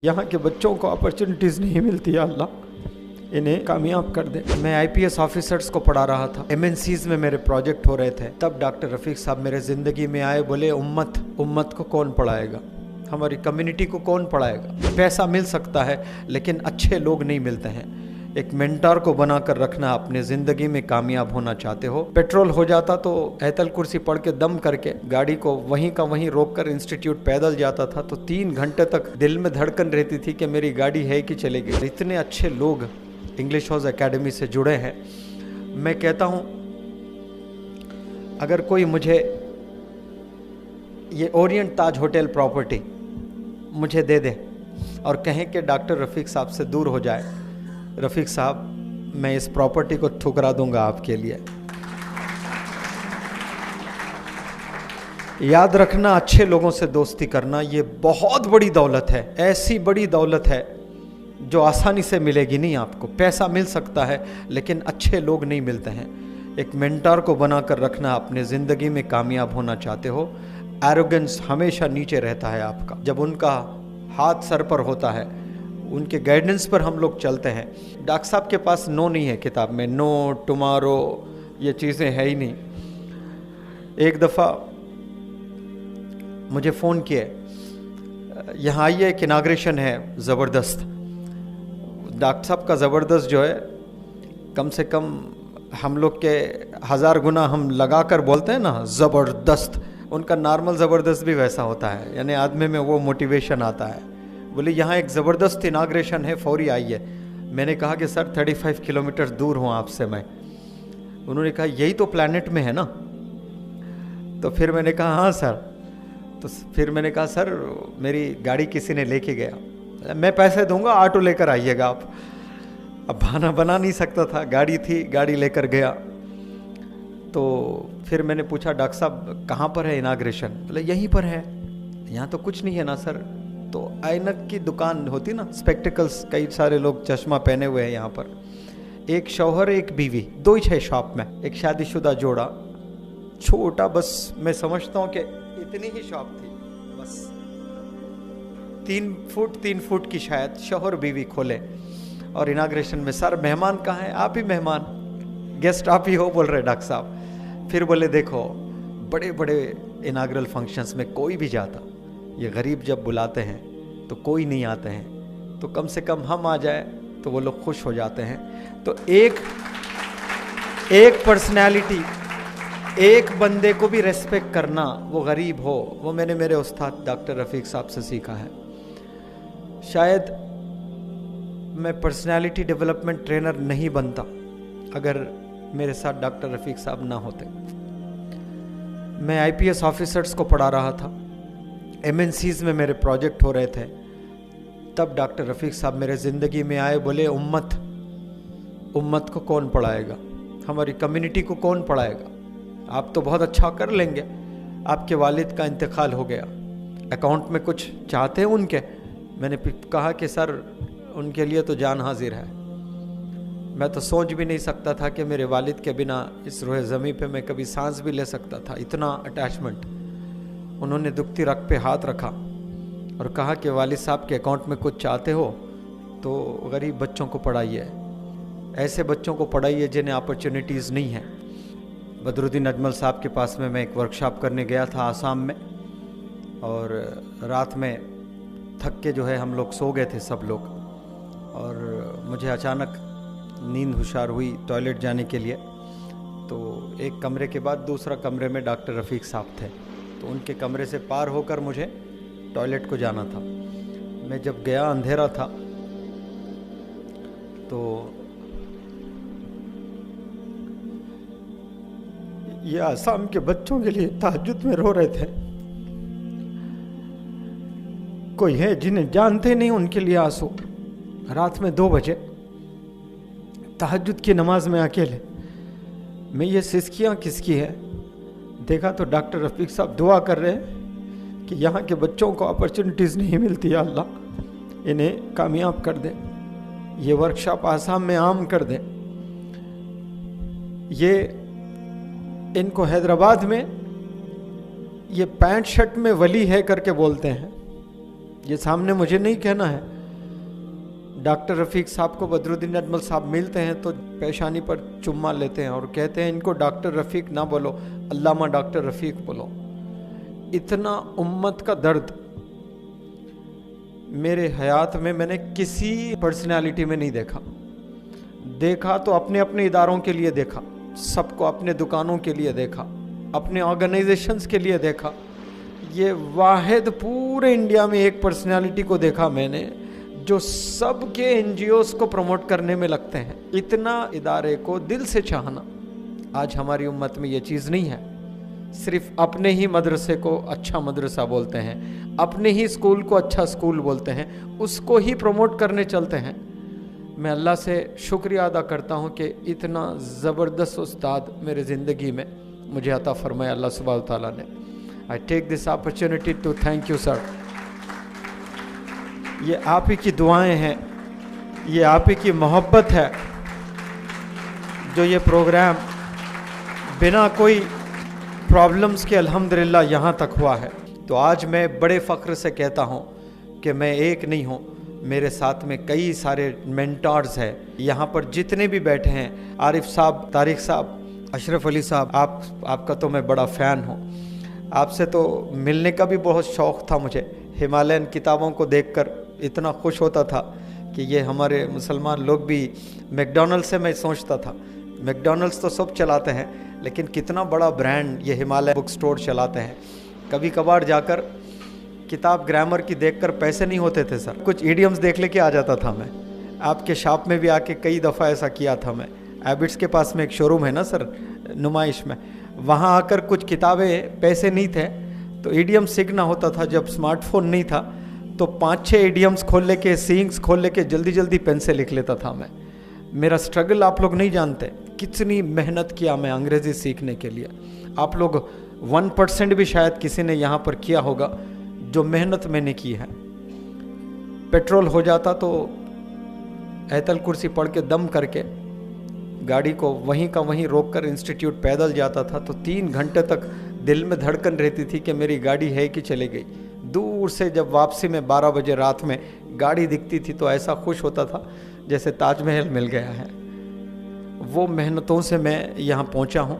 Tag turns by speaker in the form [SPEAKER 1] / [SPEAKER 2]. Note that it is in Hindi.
[SPEAKER 1] यहाँ के बच्चों को अपॉर्चुनिटीज़ नहीं मिलती है, अल्लाह इन्हें कामयाब कर दे। मैं आईपीएस ऑफिसर्स को पढ़ा रहा था, एमएनसीज में मेरे प्रोजेक्ट हो रहे थे, तब डॉक्टर रफ़ीक साहब मेरे ज़िंदगी में आए। बोले उम्मत को कौन पढ़ाएगा, हमारी कम्युनिटी को कौन पढ़ाएगा। पैसा मिल सकता है लेकिन अच्छे लोग नहीं मिलते हैं। एक मेंटर को बनाकर रखना। अपने ज़िंदगी में कामयाब होना चाहते हो, पेट्रोल हो जाता तो ऐतल कुर्सी पढ़ के दम करके गाड़ी को वहीं का वहीं रोक कर इंस्टीट्यूट पैदल जाता था, तो 3 घंटे तक दिल में धड़कन रहती थी कि मेरी गाड़ी है कि चलेगी। इतने अच्छे लोग इंग्लिश हाउस एकेडमी से जुड़े हैं। मैं कहता हूँ अगर कोई मुझे ये ओरिएंट ताज होटल प्रॉपर्टी मुझे दे दे और कहें कि डॉक्टर रफ़ीक साहब से दूर हो जाए, रफ़ीक साहब मैं इस प्रॉपर्टी को ठुकरा दूंगा आपके लिए। याद रखना, अच्छे लोगों से दोस्ती करना ये बहुत बड़ी दौलत है, ऐसी बड़ी दौलत है जो आसानी से मिलेगी नहीं आपको। पैसा मिल सकता है लेकिन अच्छे लोग नहीं मिलते हैं। एक मेंटर को बनाकर रखना। अपने ज़िंदगी में कामयाब होना चाहते हो, एरोगेंस हमेशा नीचे रहता है आपका। जब उनका हाथ सर पर होता है, उनके गाइडेंस पर हम लोग चलते हैं। डॉक्टर साहब के पास नो नहीं है किताब में, नो टुमारो ये चीज़ें है ही नहीं। एक दफ़ा मुझे फ़ोन किए, यहाँ आइए एक इनाग्रेशन है ज़बरदस्त। डॉक्टर साहब का ज़बरदस्त जो है कम से कम हम लोग के 1000 गुना हम लगा कर बोलते हैं ना ज़बरदस्त, उनका नॉर्मल ज़बरदस्त भी वैसा होता है, यानी आदमी में वो मोटिवेशन आता है। बोले यहाँ एक ज़बरदस्त इनाग्रेशन है, फौरी आइए। मैंने कहा कि सर 35 किलोमीटर दूर हूँ आपसे मैं। उन्होंने कहा यही तो प्लैनेट में है ना। तो फिर मैंने कहा हाँ सर। तो फिर मैंने कहा सर मेरी गाड़ी किसी ने लेके गया, मैं पैसे दूंगा, ऑटो लेकर आइएगा आप। अब बहाना बना नहीं सकता था, गाड़ी थी, गाड़ी लेकर गया। तो फिर मैंने पूछा डॉक्टर साहब कहाँ पर है इनाग्रेशन। बोले यहीं पर है। यहाँ तो कुछ नहीं है ना सर। तो ऐनक की दुकान होती ना, स्पेक्टिकल्स, कई सारे लोग चश्मा पहने हुए हैं यहाँ पर। एक शौहर एक बीवी, 2 ही है शॉप में, एक शादीशुदा जोड़ा, छोटा, बस मैं समझता हूँ कि इतनी ही शॉप थी, बस 3 फुट की शायद, शौहर बीवी खोले। और इनाग्रेशन में सर मेहमान कहाँ हैं, आप ही मेहमान, गेस्ट आप ही हो, बोल रहे डॉक्टर साहब। फिर बोले देखो बड़े बड़े इनाग्रल फंक्शंस में कोई भी जाता, ये गरीब जब बुलाते हैं तो कोई नहीं आते हैं, तो कम से कम हम आ जाए तो वो लोग खुश हो जाते हैं। तो एक पर्सनैलिटी, एक बंदे को भी रेस्पेक्ट करना, वो गरीब हो, वो मैंने मेरे उस्ताद डॉक्टर रफ़ीक साहब से सीखा है। शायद मैं पर्सनैलिटी डेवलपमेंट ट्रेनर नहीं बनता अगर मेरे साथ डॉक्टर रफ़ीक साहब ना होते। मैं आईपीएस ऑफिसर्स को पढ़ा रहा था, एमएनसीज में मेरे प्रोजेक्ट हो रहे थे, तब डॉक्टर रफ़ीक साहब मेरे ज़िंदगी में आए। बोले उम्मत को कौन पढ़ाएगा, हमारी कम्युनिटी को कौन पढ़ाएगा। आप तो बहुत अच्छा कर लेंगे, आपके वालिद का इंतकाल हो गया, अकाउंट में कुछ चाहते हैं उनके। मैंने कहा कि सर उनके लिए तो जान हाजिर है। मैं तो सोच भी नहीं सकता था कि मेरे वालिद के बिना इस रोए ज़मीं पे मैं कभी सांस भी ले सकता था, इतना अटैचमेंट। उन्होंने दुखती रग पे हाथ रखा और कहा कि वालिद साहब के अकाउंट में कुछ चाहते हो तो गरीब बच्चों को पढ़ाइए, ऐसे बच्चों को पढ़ाइए जिन्हें अपॉर्चुनिटीज़ नहीं है। बदरुद्दीन अजमल साहब के पास में मैं एक वर्कशॉप करने गया था आसाम में, और रात में थक के जो है हम लोग सो गए थे सब लोग, और मुझे अचानक नींद हुशार हुई टॉयलेट जाने के लिए। तो एक कमरे के बाद दूसरा कमरे में डॉक्टर रफ़ीक साहब थे, तो उनके कमरे से पार होकर मुझे टॉयलेट को जाना था। मैं जब गया अंधेरा था, तो ये आसाम के बच्चों के लिए तहज्जुद में रो रहे थे। कोई है जिन्हें जानते नहीं, उनके लिए आंसू। रात में 2 बजे तहज्जुद की नमाज में अकेले, मैं ये सिसकियाँ किसकी है, देखा तो डॉक्टर रफ़ीक साहब दुआ कर रहे हैं कि यहाँ के बच्चों को अपॉर्चुनिटीज़ नहीं मिलती है, अल्लाह इन्हें कामयाब कर दे, ये वर्कशॉप आसाम में आम कर दे। ये इनको हैदराबाद में ये पैंट शर्ट में वली है करके बोलते हैं, ये सामने मुझे नहीं कहना है। डॉक्टर रफ़ीक साहब को बदरुद्दीन अजमल साहब मिलते हैं तो पेशानी पर चुम्मा लेते हैं और कहते हैं इनको डॉक्टर रफ़ीक ना बोलो, अल्लामा डॉक्टर रफ़ीक बोलो। इतना उम्मत का दर्द मेरे हयात में मैंने किसी पर्सनालिटी में नहीं देखा। देखा तो अपने अपने इदारों के लिए देखा, सबको अपने दुकानों के लिए देखा, अपने ऑर्गेनाइजेशंस के लिए देखा। ये वाहिद पूरे इंडिया में एक पर्सनालिटी को देखा मैंने जो सबके एनजीओस को प्रमोट करने में लगते हैं। इतना इदारे को दिल से चाहना आज हमारी उम्मत में ये चीज़ नहीं है। सिर्फ अपने ही मदरसे को अच्छा मदरसा बोलते हैं, अपने ही स्कूल को अच्छा स्कूल बोलते हैं, उसको ही प्रमोट करने चलते हैं। मैं अल्लाह से शुक्रिया अदा करता हूँ कि इतना ज़बरदस्त उस्ताद मेरे ज़िंदगी में मुझे अता फरमाया अल्लाह सुब्हानहू तआला ने। I take this opportunity to thank you sir. ये आप ही की दुआएं हैं, ये आप ही की मोहब्बत है जो ये प्रोग्राम बिना कोई प्रॉब्लम्स के अल्हम्दुलिल्लाह यहाँ तक हुआ है। तो आज मैं बड़े फ़ख्र से कहता हूँ कि मैं एक नहीं हूँ, मेरे साथ में कई सारे मेंटर्स हैं। यहाँ पर जितने भी बैठे हैं, आरिफ साहब, तारिक साहब, अशरफ अली साहब, आपका तो मैं बड़ा फ़ैन हूँ। आपसे तो मिलने का भी बहुत शौक़ था मुझे। हिमालयन किताबों को देखकर इतना खुश होता था कि ये हमारे मुसलमान लोग भी, मैकडॉनल्ड्स से मैं सोचता था, मैकडॉनल्ड्स तो सब चलाते हैं लेकिन कितना बड़ा ब्रांड ये हिमालय बुक स्टोर चलाते हैं। कभी कभार जाकर किताब ग्रामर की देखकर पैसे नहीं होते थे सर, कुछ इडियम्स देख लेके आ जाता था मैं। आपके शॉप में भी आके कई दफ़ा ऐसा किया था मैं। एबिट्स के पास में एक शोरूम है ना सर, नुमाइश में, वहाँ आकर कुछ किताबें पैसे नहीं थे तो इडियम सीखना होता था। जब स्मार्टफोन नहीं था तो 5-6 इडियम्स खोल लेके, सीइंग्स खोल लेके जल्दी जल्दी पेन से लिख लेता था मैं। मेरा स्ट्रगल आप लोग नहीं जानते, कितनी मेहनत किया मैं अंग्रेज़ी सीखने के लिए। आप लोग 1% भी शायद किसी ने यहाँ पर किया होगा जो मेहनत मैंने की है। पेट्रोल हो जाता तो ऐतल कुर्सी पढ़ के दम करके गाड़ी को वहीं का वहीं रोककर इंस्टीट्यूट पैदल जाता था तो 3 घंटे तक दिल में धड़कन रहती थी कि मेरी गाड़ी है कि चले गई। दूर से जब वापसी में 12 बजे रात में गाड़ी दिखती थी तो ऐसा खुश होता था जैसे ताजमहल मिल गया है। वो मेहनतों से मैं यहाँ पहुँचा हूँ।